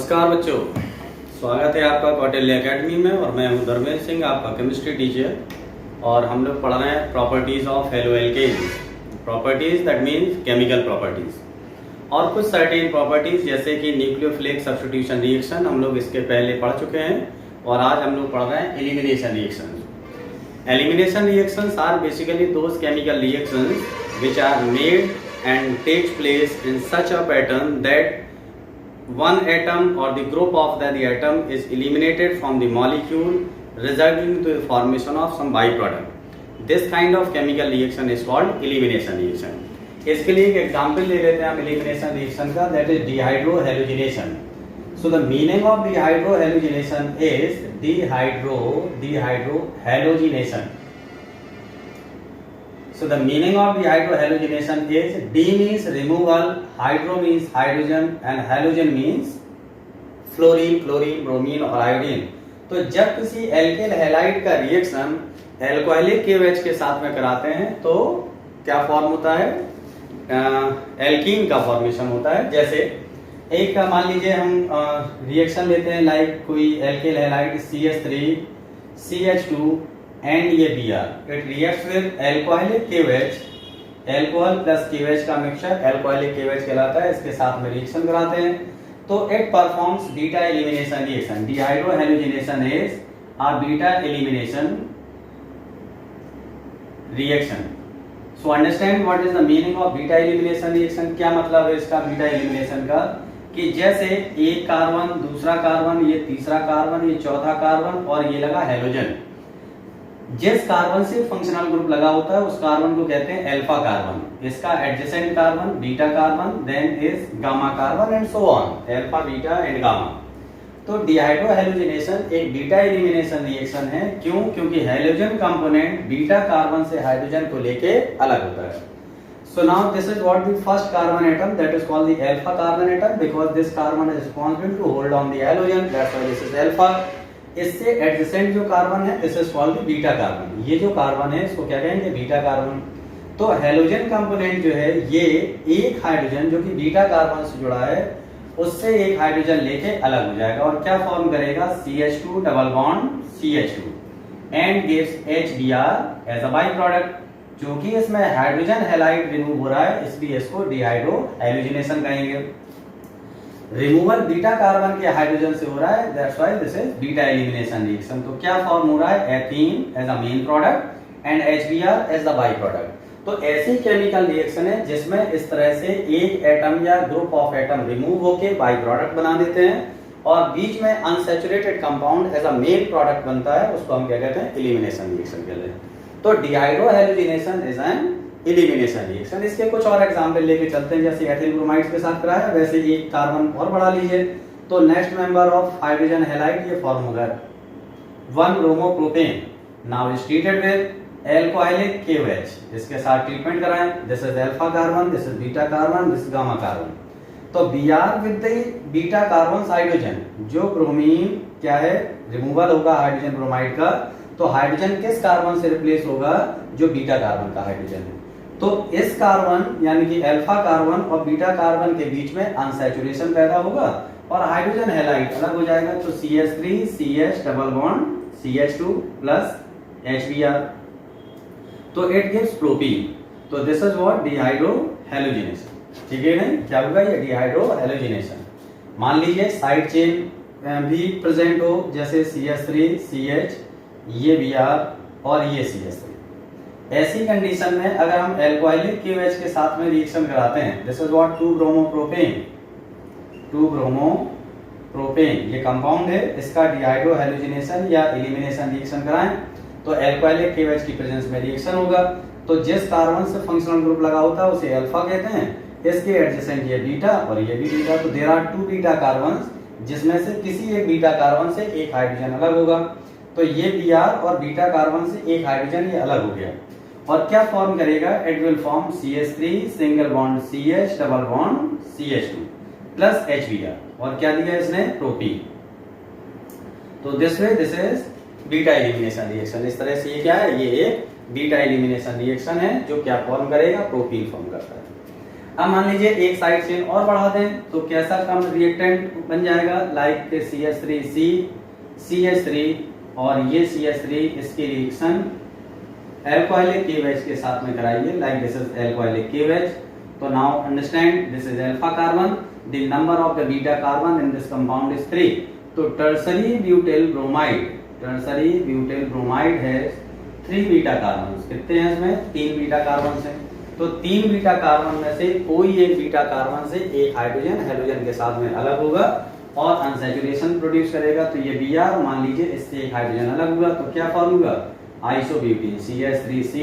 नमस्कार बच्चों, स्वागत है आपका कौटिल्य एकेडमी में। और मैं हूं धर्मेंद्र सिंह, आपका केमिस्ट्री टीचर। और हम लोग पढ़ रहे हैं properties of haloalkanes. Properties that means chemical properties. और कुछ सर्टेन प्रॉपर्टीज जैसे कि न्यूक्लियोफिलिक सब्स्टिट्यूशन रिएक्शन हम लोग इसके पहले पढ़ चुके हैं। और आज हम लोग पढ़ रहे हैं elimination reaction. Elimination reactions are basically those chemical reactions which are made and takes place in such a pattern that one atom or the group of the atom is eliminated from the molecule, resulting to the formation of some byproduct. This kind of chemical reaction is called elimination reaction. इसके लिए एक example ले लेते हैं हम elimination reaction का, that is dehydrohallugination. So the meaning of dehydrohallugination is dehydrohallugination. So the meaning of dehydrohallugination is D means removal, hydro means hydrogen and halogen means fluorine, chlorine, bromine और iodine. तो जब किसी alkene halide का reaction alcoholic KOH के साथ में कराते हैं तो क्या फॉर्म होता है? एल्कीन का फॉर्मेशन होता है। जैसे एक मान लीजिए हम रिएक्शन लेते हैं, लाइक कोई alkane halide CH3 CH2 and ये Br, it reacts with alcoholic KOH, alcohol plus KOH का मिक्सचर एल्कोहलिक KOH कहलाता है। इसके साथ में रिएक्शन कराते हैं तो it performs beta elimination reaction. Dehydrohalogenation is a beta elimination reaction. So understand what is the meaning of beta elimination reaction. क्या मतलब है इसका बीटा एलिमिनेशन का? कि जैसे एक कार्बन, दूसरा कार्बन, ये तीसरा कार्बन, ये चौथा कार्बन और ये लगा हैलोजन। जिस कार्बन से फंक्शनल ग्रुप लगा होता है उस कार्बन को कहते हैं अल्फा कार्बन। इसका adjacent carbon beta carbon, then is gamma carbon and so on, alpha, beta and gamma. तो डिहाइड्रोहैलोजिनेशन एक बीटा एलिमिनेशन रिएक्शन है। क्यों? क्योंकि हैलोजन कंपोनेंट बीटा कार्बन से हाइड्रोजन को लेके अलग होता है। So now this is what the first carbon atom, that is called the alpha carbon atom, because this carbon is responsible to hold on the halogen, that's why this is alpha. इससे adjacent जो carbon है this is called the beta carbon. ये जो carbon है इसको क्या कहेंगे? Beta carbon. तो हैलोजन कंपोनेंट जो है ये एक हाइड्रोजन जो कि बीटा कार्बन से जुड़ा है उससे एक हाइड्रोजन लेके अलग हो जाएगा और क्या फॉर्म करेगा? CH2 double bond CH2 and gives HBr as a by product. जो कि इसमें हाइड्रोजन हैलाइड रिमूव हो रहा है इसलिए इसको डिहाइड्रोहैलोजिनेशन कहेंगे। रिमूवल बीटा कार्बन के हाइड्रोजन से हो रहा है, that's why this is beta elimination reaction. तो क्या फॉर्म हो रहा है? Ethene as a main product and HBr as the by product. तो ऐसी केमिकल रिएक्शन है जिसमें इस तरह से एक एटम या ग्रुप ऑफ एटम रिमूव होके बाई प्रोडक्ट बना देते हैं और बीच में unsaturated compound as a main product बनता है, उसको हम क्या कहते हैं? एलिमिनेशन रिएक्शन कहते हैं। तो डिहाइड्रोहैलोजिनेशन इज एन एलिमिनेशन रिएक्शन। इसके कुछ और एग्जांपल लेके चलते हैं। जैसे एथिल ब्रोमाइड के साथ कराया, वैसे एक कार्बन और बढ़ा लीजिए तो next member of hydrogen halide ये फॉर्म होगा 1 bromopropane. Now is treated with alcoholic KOH। इसके साथ ट्रीटमेंट कराएं, this is alpha carbon, this is beta carbon, this is gamma carbon. तो Br with the beta carbon hydrogen, जो bromine क्या है? Removal होगा हाइड्रोजन ब्रोमाइड का। तो हाइड्रोजन किस कार्बन से रिप्लेस होगा? जो बीटा कार्बन का हाइड्रोजन है। तो इस कार्बन यानी कि अल्फा कार्बन और बीटा कार्बन के बीच में अनसैचुरेशन पैदा होगा और हाइड्रोजन हैलाइड अलग हो जाएगा। तो CH3 CH double bond CH2 plus HBr, तो इट गिव्स प्रोपीन। तो दिस इज व्हाट? डिहाइड्रोहैलोजिनेशन। ठीक है ना? क्या होगा ये? डिहाइड्रोहैलोजिनेशन। मान लीजिए साइड चेन भी प्रेजेंट हो, जैसे CH3 CH, ये Br और ये CH3। ऐसी कंडीशन में अगर हम एल्कोहलिक KOH के साथ में रिएक्शन कराते हैं, दिस इज व्हाट? 2 ब्रोमोप्रोपेन ये कंपाउंड है, इसका डिहाइड्रोहैलोजिनेशन या एलिमिनेशन रिएक्शन कराएं तो एल्कोहलिक KOH की प्रेजेंस में रिएक्शन होगा। तो जिस कार्बन से फंक्शनल ग्रुप लगा होता है उसे अल्फा कहते हैं, इसके एडजेसेंट ये बीटा और ये भी बीटा। तो देयर आर 2 बीटा कार्बन जिसमें से किसी एक बीटा कार्बन से एक हाइड्रोजन अलग होगा। तो ये Br और बीटा कार्बन से एक हाइड्रोजन ये अलग हो गया और क्या फॉर्म करेगा? It will form CH3 single bond CH double bond CH2 plus HBr और क्या दिया इसने? प्रोपीन। तो this way this is beta elimination reaction. इस तरह से ये क्या है? ये एक बीटा एलिमिनेशन रिएक्शन है जो क्या फॉर्म करेगा? प्रोपीन फॉर्म करता है। अब मान लीजिए एक साइड चेन और बढ़ा दें तो कैसा कम रिएक्टेंट बन जाएगा, लाइक CH3C CH3 और ये CH3 इसकी रिएक्शन अल्कोहलिक KOH के साथ में कराइए, like this is alcoholic KOH। तो now understand this is alpha carbon, the number of the beta carbon in this compound is 3। तो टर्सरी ब्यूटेल ब्रोमाइड है 3 बीटा कार्बन। कितने हैं इसमें? 3 बीटा कार्बन है। तो 3 बीटा कार्बन में से कोई एक बीटा कार्बन से एक हाइड्रोजन हैलोजन के साथ में अलग होगा और अनसैचुरेशन प्रोड्यूस करेगा। तो ये Br, मान लीजिए इससे एक हाइड्रोजन अलग हुआ तो क्या फॉर्म होगा? Isobutene, CH3C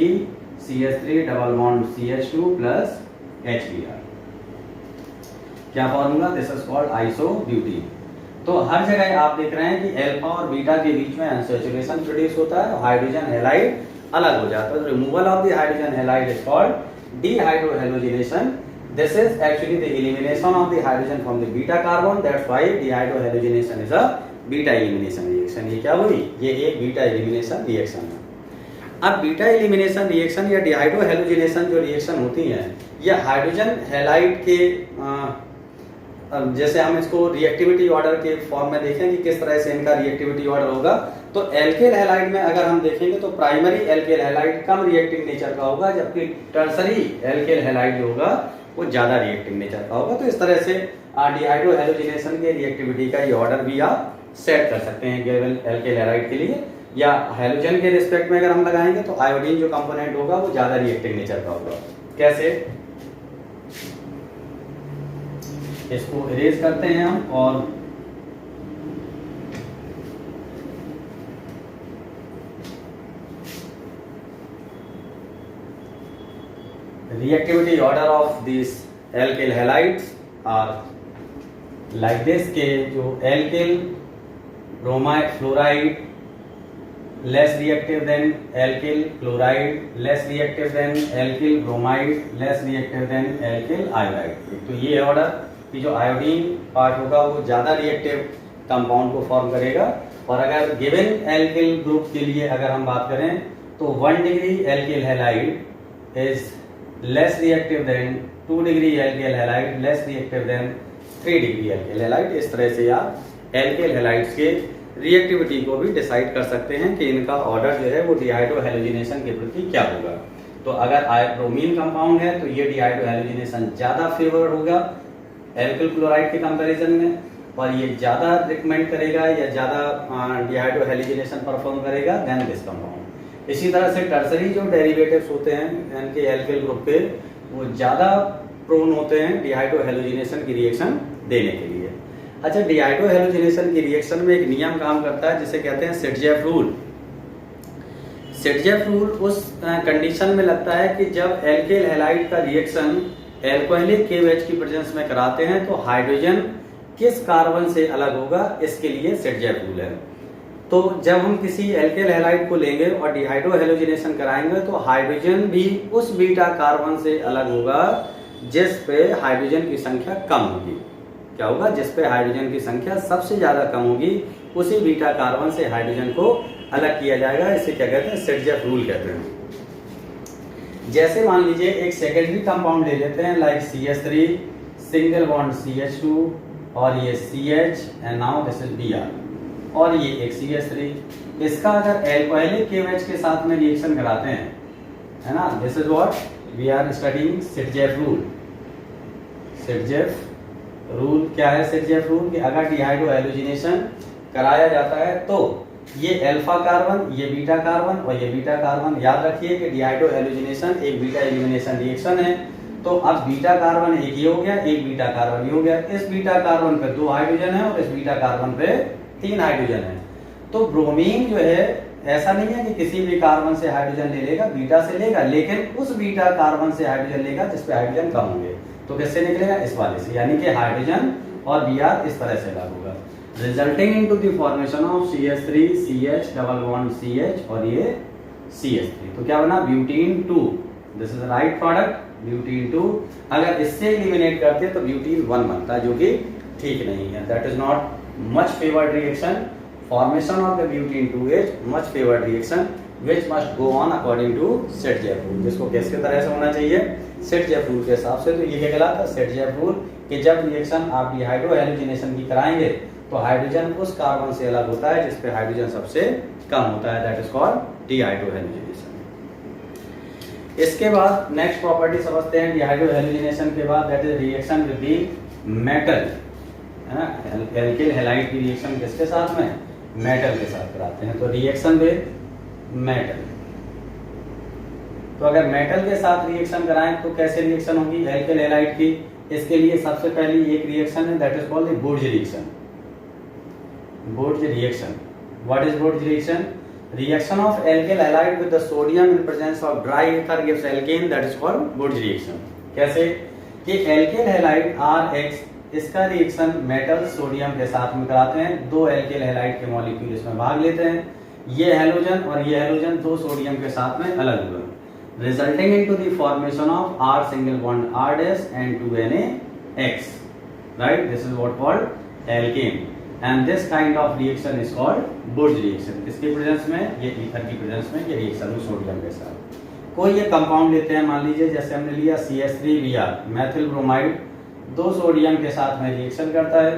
CH3 double bond CH2 plus HBr। क्या formula? This is called isobutene. तो हर जगह आप देख रहे हैं कि अल्फा और बीटा के बीच में अनसैचुरेशन प्रोड्यूस होता है और हाइड्रोजन हैलाइड अलग हो जाता है। Removal of the hydrogen halide is called dehydrohalogenation. This is actually the elimination of the hydrogen from the beta carbon. That's why dehydrohalogenation is a beta elimination reaction. ये क्या हुई? ये एक बीटा एलिमिनेशन रिएक्शन है। अब beta elimination reaction या डिहाइड्रोहैलोजिनेशन जो reaction होती हैं, यह हाइड्रोजन हैलाइड के जैसे हम इसको रिएक्टिविटी ऑर्डर के फॉर्म में देखें कि किस तरह से इनका रिएक्टिविटी ऑर्डर होगा। तो एल्केल हैलाइड में अगर हम देखेंगे तो प्राइमरी एल्केल हैलाइड कम रिएक्टिव नेचर का होगा, जबकि टर्सरी एल्केल हैलाइड जो होगा वो ज्यादा रिएक्टिव नेचर का होगा। तो इस तरह से डिहाइड्रोहैलोजिनेशन के रिएक्टिविटी का ये ऑर्डर भी आप सेट कर सकते हैं गिवन एल्केल हैलाइड के लिए। या हैलोजन के रिस्पेक्ट में अगर हम लगाएंगे तो आयोडीन जो कंपोनेंट होगा वो ज्यादा रिएक्टिव नेचर का होगा। कैसे? इसको इरेज करते हैं हम और reactivity order of these alkyl halides are like this के जो alkyl bromide fluoride less reactive than alkyl chloride, less reactive than alkyl bromide, less reactive than alkyl iodide। तो ये ऑर्डर कि जो आयोडीन पार्ट होगा वो ज्यादा रिएक्टिव कंपाउंड को फॉर्म करेगा। और अगर गिवन एल्किल ग्रुप के लिए अगर हम बात करें तो 1 degree alkyl halide is less reactive than 2 degree alkyl halide, less reactive than 3 degree alkyl halide. इस तरह से आप एल्किल हैलाइड्स के रिएक्टिविटी को भी डिसाइड कर सकते हैं कि इनका ऑर्डर जो है वो डिहाइड्रोहैलोजिनेशन के प्रति क्या होगा। तो अगर ब्रोमीन कंपाउंड है तो ये डिहाइड्रोहैलोजिनेशन ज्यादा फेवर होगा एल्किल क्लोराइड के कंपैरिजन में, और ये ज्यादा रिकमेंड करेगा या ज्यादा डिहाइड्रोहैलोजिनेशन परफॉर्म करेगा देन दिस कंपाउंड। इसी तरह से टर्सरी जो डेरिवेटिव्स होते हैं इनके एल्किल ग्रुप के वो ज्यादा प्रोन होते हैं डिहाइड्रोहैलोजिनेशन की रिएक्शन देने के लिए। अच्छा, डिहाइड्रोहैलोजिनेशन की रिएक्शन में एक नियम काम करता है जिसे कहते हैं सिटजेफ रूल। सिटजेफ रूल उस कंडीशन में लगता है कि जब एल्किल हैलाइड का रिएक्शन एल्कोहलिक KOH की प्रेजेंस में कराते हैं तो हाइड्रोजन किस कार्बन से अलग होगा, इसके लिए सिटजेफ रूल है। तो जब हम किसी एल्किल हैलाइड को लेंगे और डिहाइड्रोहैलोजिनेशन कराएंगे तो हाइड्रोजन भी उस बीटा कार्बन से अलग होगा जिस पे हाइड्रोजन की संख्या कम होगी। क्या होगा? जिस पे हाइड्रोजन की संख्या सबसे ज्यादा कम होगी उसी बीटा कार्बन से हाइड्रोजन को अलग किया जाएगा। इसे क्या कहते हैं? सिटजेफ रूल कहते हैं। जैसे मान लीजिए एक सेकेंडरी कंपाउंड ले लेते हैं like CH3 single bond CH2 और ये CH and now this is Br और ये एक CH3। इसका अगर एल्कोहलिक KOH के साथ में रिएक्शन कराते हैं, है ना, this is what we are studying Saytzeff rule. Saytzeff rule क्या है? सिटजेफ रूल कि अगर डिहाइड्रोहैलोजिनेशन कराया जाता है तो ये अल्फा कार्बन, ये बीटा कार्बन और ये बीटा कार्बन, याद रखिए कि डिहाइड्रोहैलोजिनेशन एक बीटा एलिमिनेशन रिएक्शन है। तो अब बीटा कार्बन एक ये हो गया, एक बीटा कार्बन ये हो गया। इस बीटा कार्बन पे 2 हाइड्रोजन है और इस बीटा कार्बन पे 3 हाइड्रोजन है। तो ब्रोमीन जो है ऐसा नहीं है कि किसी भी कार्बन से हाइड्रोजन ले लेगा, बीटा से लेगा, लेकिन उस बीटा कार्बन से हाइड्रोजन लेगा जिसपे हाइड्रोजन कम होंगे। तो किससे निकलेगा? इस वाले से, यानी कि हाइड्रोजन और Br इस तरह से अलग होगा, resulting into the formation of CH3 CH double bond CH और ये CH3। तो क्या बना? Butene 2। This is right product butene 2। अगर इससे एलिमिनेट करते हैं तो ब्यूटीन 1 बनता है, जो कि ठीक नहीं है। That is not much favoured reaction. Formation of the butene 2 is much favoured reaction which must go on according to Saytzeff rule. जिसको किसके तरह से होना चाहिए? सेट-जेफ रूल के हिसाब से। तो ये क्या कहलाता है? सेट-जेफ रूल, कि जब रिएक्शन आप डिहाइड्रो हैलोजिनेशन की कराएंगे तो हाइड्रोजन उस कार्बन से अलग होता है जिस पे हाइड्रोजन सबसे कम होता है, that is called dehydro halogenation. इसके बाद नेक्स्ट प्रॉपर्टी समझते हैं डिहाइड्रो हैलोजिनेशन के बाद, that is reaction with the metal, है ना। एल्किल हैलाइड की रिएक्शन किसके साथ में? मेटल के साथ कराते हैं। तो रिएक्शन विद मेटल, तो अगर मेटल के साथ रिएक्शन कराएं तो कैसे रिएक्शन होगी एल्किल हैलाइड की? इसके लिए सबसे पहली एक रिएक्शन है, that is called the Burj reaction. Burj reaction, what is Burj reaction? Reaction of alkyl halide with the sodium in presence of dry ether gives alkene, that is called Burj reaction. कैसे? कि alkyl halide RX, इसका reaction metal sodium के साथ में कराते हैं। दो alkyl halide के मॉलिक्यूल इसमें भाग लेते हैं, ये हैलोजन और ये हैलोजन दो सोडियम के साथ में अलग हुए, resulting into the formation of R single bond R dash and 2NaX, right? This is what called alkane, and this kind of reaction is called Burge reaction. किसके प्रेजेंस में? ये ईथर की प्रेजेंस में ये रिएक्शन हुई sodium के साथ। कोई ये कंपाउंड लेते हैं, मान लीजिए जैसे हमने लिया CH3Br मैथिल ब्रोमाइड, दो सोडियम के साथ में रिएक्शन करता है।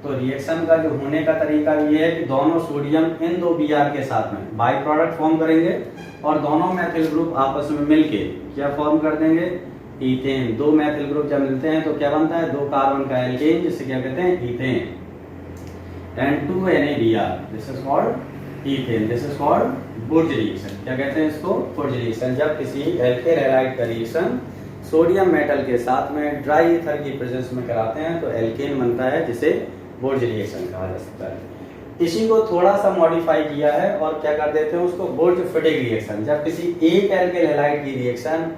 तो रिएक्शन का जो होने का तरीका ये है कि दोनों सोडियम इन दो Br के साथ में बाई प्रोडक्ट फॉर्म करेंगे और दोनों मैथिल ग्रुप आपस में मिलके क्या फॉर्म कर देंगे? ईथेन। दो मैथिल ग्रुप जब मिलते हैं तो क्या बनता है? दो कार्बन का एल्केन, जिसे क्या कहते हैं? Ethane. And 2NaBr, this is called ethane, this is called Burj reaction. क्या कहते हैं इसको? बुर्ज रिएक्शन। जब किसी एल्किल हैलाइड का रिएक्शन सोडियम मेटल के साथ में ड्राई ईथर की प्रेजेंस में कराते हैं तो एल्केन बनता है, जिसे बुर्ज रिएक्शन कहा जा सकता है। इसी को थोड़ा सा मॉडिफाई किया है और क्या कर देते हैं उसको? बुर्ज फिटिग रिएक्शन। जब किसी एक एल्किल हैलाइड की रिएक्शन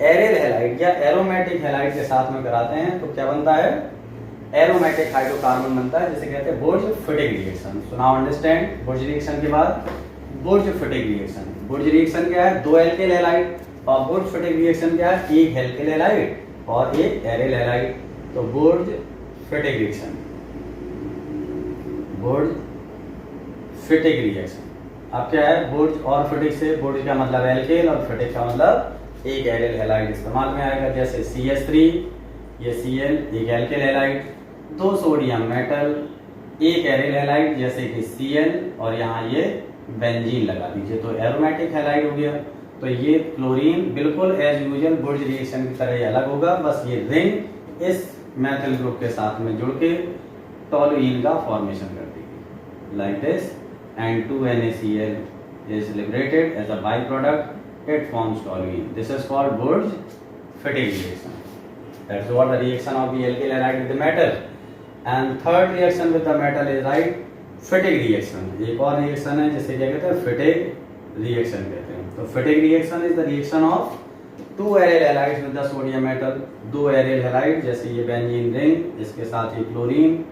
एरिल हैलाइड या एरोमेटिक हैलाइड के साथ में कराते हैं तो क्या बनता है? एरोमेटिक हाइड्रोकार्बन बनता है, जिसे कहते हैं बुर्ज फिटिग रिएक्शन। सो नाउ अंडरस्टैंड, बुर्ज रिएक्शन के बाद बुर्ज फिटिग रिएक्शन। बुर्ज रिएक्शन क्या है? दो एल्किल हैलाइड, और बुर्ज फिटिग रिएक्शन क्या है? एक एल्किल हैलाइड और एक एरिल हैलाइड। तो बुर्ज फिटिग रिएक्शन, बुर्ज फिटिग रिएक्शन। अब क्या है? बुर्ज और फिटिग से, बुर्ज का मतलब एल्किल और फिटिग का मतलब एक एरिल हैलाइड इस्तेमाल में आएगा। जैसे CH3, ये Cl, एक एल्किल हैलाइड, दो सोडियम मेटल, एक एरिल हैलाइड जैसे कि Cl, और यहाँ ये बेंजीन लगा दीजिए तो एरोमेटिक हैलाइड हो गया। तो ये क्लोरीन बिल्कुल एज यूजुअल बुर्ज रिएक्शन की तरह ही अलग होगा, बस ये रिंग इस मेथल ग्रुप के साथ में जुड़ के टोलुइन का फॉर्मेशन कर देगी, like this. And 2NaCl is liberated as a byproduct, it forms toluene. This is called Burge fitting reaction. That's what the reaction of the alkyl halide with the metal. And third reaction with the metal is right fitting reaction. एक और reaction है जिसे क्या कहते हैं? फिटिग reaction कहते हैं। तो Fittig reaction is the reaction of two aryl halides with the sodium metal. दो एरिल हैलाइड जैसे ये बेंजीन रिंग, इसके साथ ही क्लोरीन,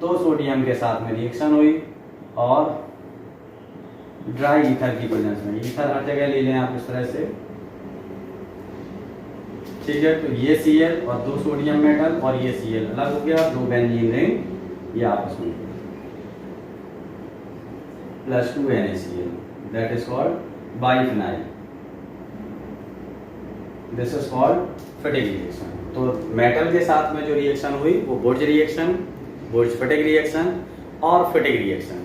दो सोडियम के साथ में रिएक्शन हुई और ड्राई ईथर की प्रेजेंस में, ईथर हर जगह ले लें आप इस तरह से, ठीक है। तो ये Cl और दो सोडियम मेटल और ये Cl अलग हो गया, दो बेंजीन रिंग ये आपस में plus 2NaCl, that is called biphenyl, this is called Fittig reaction. तो मेटल के साथ में जो रिएक्शन हुई वो बुर्ज रिएक्शन, बुर्ज फिटिग रिएक्शन और फिटिग रिएक्शन।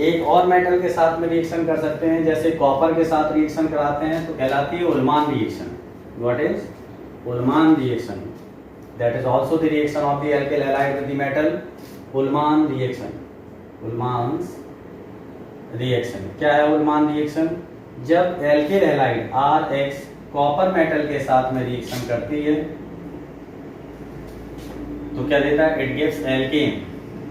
एक और मेटल के साथ में रिएक्शन कर सकते हैं, जैसे कॉपर के साथ रिएक्शन कराते हैं तो कहलाती है Ullmann reaction. What is Ullmann reaction? That is also the reaction of the alkyl halide with the metal. Ullmann reaction, Ullmann reaction क्या है? उल्मान रिएक्शन जब alkyl halide RX copper metal के साथ में रिएक्शन करती है तो क्या देता है? It gives alkane.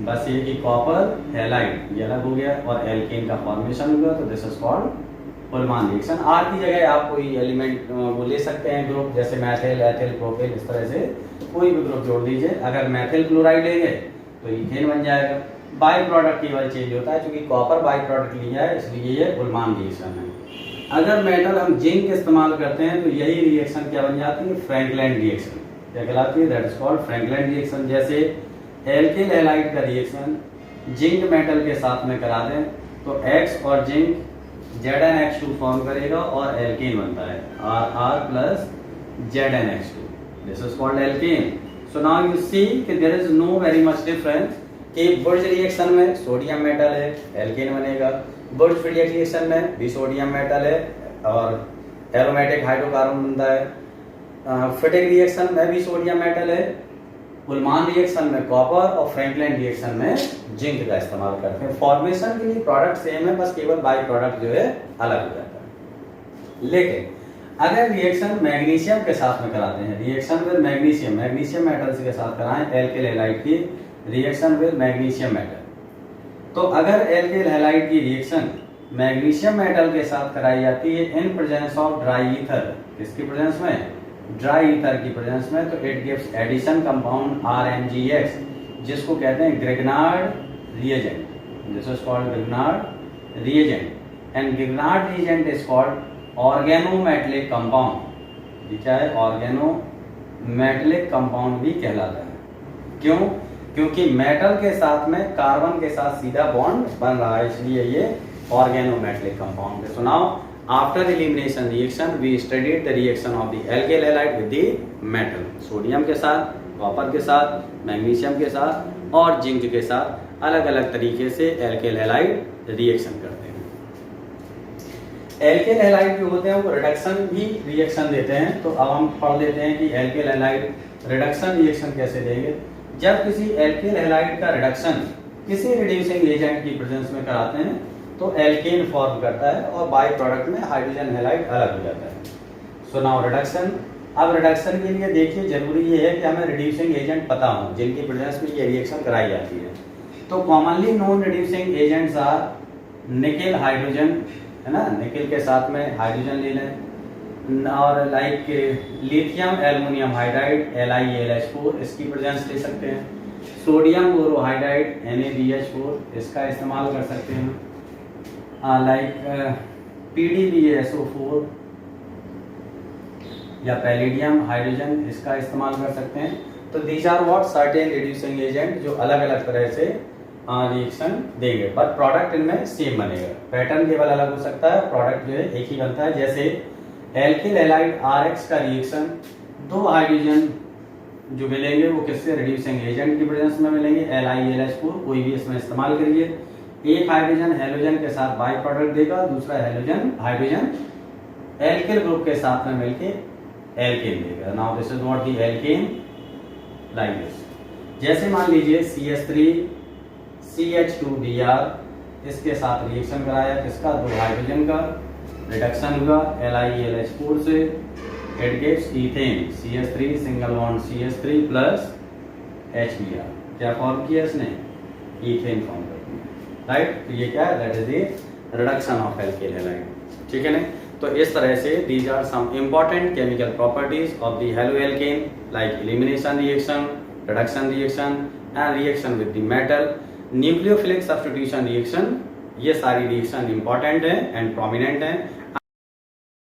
बस ये कि कॉपर हैलाइड ये अलग हो गया और एल्केन का फॉर्मेशन हुआ, तो this is called Ullmann reaction. R की जगह आप कोई एलिमेंट वो ले सकते हैं ग्रुप, जैसे मैथिल, एथिल, प्रोपिल, इस तरह से कोई भी ग्रुप जोड़ दीजिए। अगर मैथिल क्लोराइड लेंगे तो इथेन बन जाएगा। बाई प्रोडक्ट केवल चेंज होता है, क्योंकि कॉपर बाई प्रोडक्ट लिया है इसलिए ये उल्मान रिएक्शन है। अगर मेटल हम जिंक इस्तेमाल करते हैं तो यही रिएक्शन क्या बन जाती है? Frankland reaction. क्या कहलाती है? That is called Frankland reaction. जैसे एल्किल हैलाइड का रिएक्शन जिंक मेटल के साथ में करा दें तो X और जिंक ZnH2 फॉर्म करेगा और एल्केन बनता है, R plus ZnH2. This is called alkane. So now you see कि there is no very much difference कि बुर्ज रिएक्शन में सोडियम मेटल है, एल्केन बनेगा। बुर्ज फ्रीडीएक रिएक्शन में भी सोडियम मेटल है और एरोमेटिक हाइड्रोकार्बन बनता है। फिटिक रिएक्शन में भी सोडियम मेटल है। उल्मान रिएक्शन में कॉपर और फ्रैंकलिन रिएक्शन में जिंक का इस्तेमाल करते हैं। फॉर्मेशन के लिए प्रोडक्ट सेम है, बस केवल बाई प्रोडक्ट जो है अलग हो जाता है। लेकिन अगर रिएक्शन मैग्नीशियम के साथ में कराते हैं, reaction with magnesium, magnesium metals के साथ कराएं एल्किल हैलाइड की रिएक्शन विद मैग्नीशियम मेटल, तो अगर एल्किल हैलाइड की रिएक्शन मैग्नीशियम मेटल के साथ कराई जाती है in presence of dry ether, किसकी प्रेजेंस में? ड्राई ईथर की प्रेजेंस में, तो it gives addition compound RMgX, जिसको कहते हैं Grignard reagent. This is called Grignard reagent and Grignard reagent is called organometallic compound. ये क्या है? ऑर्गेनोमेटलिक कंपाउंड भी कहलाता है। क्यों? क्योंकि मेटल के साथ में कार्बन के साथ सीधा बॉन्ड बन रहा है, इसलिए ये ऑर्गेनोमेटलिक कंपाउंड है। So now after elimination reaction we studied the reaction of the alkyl halide with the metal, sodium के साथ, कॉपर के साथ, मैग्नीशियम के साथ और जिंक के साथ अलग अलग तरीके से एल्किल हैलाइड रिएक्शन करते हैं। एल्किल हैलाइड जो होते हैं वो रिडक्शन भी रिएक्शन देते हैं। तो अब हम पढ़ लेते हैं कि एल्किल हैलाइड रिडक्शन रिएक्शन कैसे देंगे। जब किसी एल्किल हैलाइड का रिडक्शन किसी रिड्यूसिंग एजेंट की प्रेजेंस में कराते हैं तो एल्केन फॉर्म करता है और बाय प्रोडक्ट में हाइड्रोजन हैलाइड अलग हो जाता है। So now reduction. अब रिडक्शन के लिए देखिए जरूरी ये है कि हमें रिड्यूसिंग एजेंट पता हो जिनकी प्रेजेंस में ये रिएक्शन कराई जाती है। तो commonly known reducing agents are nickel hydrogen, है ना, निकेल के साथ में हाइड्रोजन ले लें, और like lithium aluminium hydride LiAlH4 इसकी प्रेजेंस ले सकते हैं। सोडियम बोरोहाइड्राइड NaBH4 इसका इस्तेमाल कर सकते हैं। लाइक PDBaSO4 या पैलेडियम हाइड्रोजन इसका इस्तेमाल कर सकते हैं। तो these are what certain reducing agent जो अलग अलग तरह से रिएक्शन देंगे, बट प्रोडक्ट इनमें सेम बनेगा। पैटर्न केवल अलग हो सकता है, प्रोडक्ट जो है एक ही बनता है। जैसे एल्किल हैलाइड RX का रिएक्शन, दो हाइड्रोजन जो मिलेंगे वो किससे? रिड्यूसिंग एजेंट की प्रेजेंस में मिलेंगे, LiAlH4 कोई भी इसमें इस्तेमाल करिए। एक हाइड्रोजन हैलोजन के साथ बाई प्रोडक्ट देगा, दूसरा हाइड्रोजन एल्किल ग्रुप के साथ में मिलकर एल्केन देगा। Now this is what the alkene like this. जैसे मान लीजिए CH3 CH2Br इसके साथ रिएक्शन कराया, किसका? दो हाइड्रोजन का, रिडक्शन हुआ LiAlH4 से, it gives ethane CH3 single bond CH3 plus HBr। क्या फॉर्म किया इसने? ईथेन फॉर्म कर दिया, राइट। तो ये क्या है? That is the reduction of alkyl halide, ठीक है ना। तो इस तरह से these are some important chemical properties of the haloalkane like elimination reaction, reduction reaction and reaction with the metal, nucleophilic substitution reaction. ये सारी रिएक्शन इंपॉर्टेंट है एंड प्रोमिनेंट है